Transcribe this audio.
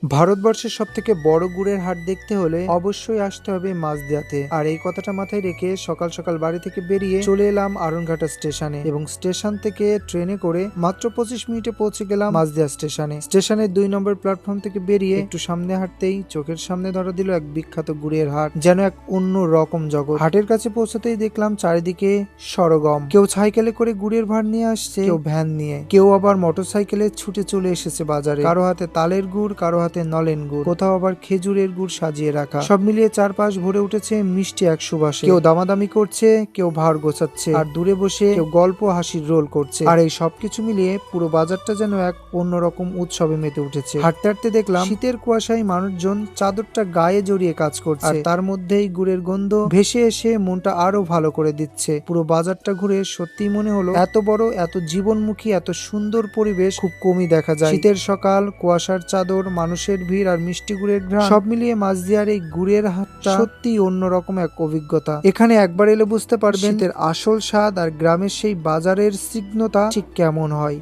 ভারতবর্ষের সব থেকে বড় গুড়ের হাট দেখতে হলে অবশ্যই আসতে হবে মাঝদিয়াতে। আর এই কথাটা মাথায় রেখে সকাল সকাল বাড়ি থেকে বেরিয়ে চলে এলাম আরনঘাটা স্টেশনে এবং স্টেশন থেকে ট্রেনে করে মাত্র 25 মিনিটে পৌঁছে গেলাম মাঝদিয়া স্টেশনে। স্টেশনের 2 নম্বর প্ল্যাটফর্ম থেকে বেরিয়ে একটু সামনে হাঁটতেই চোখের সামনে ধরা দিল এক বিখ্যাত গুড়ের হাট, যেন এক অন্য রকম জগৎ। হাটের কাছে পৌঁছতেই দেখলাম চারিদিকে সরগম। কেউ সাইকেলে করে গুড়ের ভার নিয়ে আসছে, কেউ ভ্যান নিয়ে, কেউ আবার মোটরসাইকেলে ছুটে চলে এসেছে বাজারে। কারো হাতে তালের গুড়, কারো হাতে নলেন গুড়, কোথাও আবার খেজুরের গুড় সাজিয়ে রাখা। সব মিলিয়ে চারপাশ ভরে উঠেছে মিষ্টি এক সুবাসে। কেউ দামাদামি করছে, কেউ ভার গোছাচ্ছে, আর দূরে বসে কেউ গল্প হাসির রোল করছে। আর এই সবকিছু মিলিয়ে পুরো বাজারটা যেন এক অন্যরকম উৎসবে মেতে উঠেছে। হাঁটতে হাঁটতে দেখলাম শীতের কুয়াশায় মানুষজন চাদরটা গায়ে জড়িয়ে কাজ করছে, আর তার মধ্যেই গুড়ের গন্ধ ভেসে এসে মনটা আরো ভালো করে দিচ্ছে। পুরো বাজারটা ঘুরে সত্যি মনে হলো এত বড়, এত জীবনমুখী, এত সুন্দর পরিবেশ খুব কমই দেখা যায়। শীতের সকাল, কুয়াশার চাদর, মানুষের ভিড় আর মিষ্টি গুড়ের ঘ্রাণ, সব মিলিয়ে মাঝদিয়ার এই গুড়ের হাটটা সত্যি অন্যরকম এক অভিজ্ঞতা। এখানে একবার এলে বুঝতে পারবেন শীতের আসল স্বাদ আর গ্রামের সেই বাজারের স্নিগ্ধতা ঠিক কেমন হয়।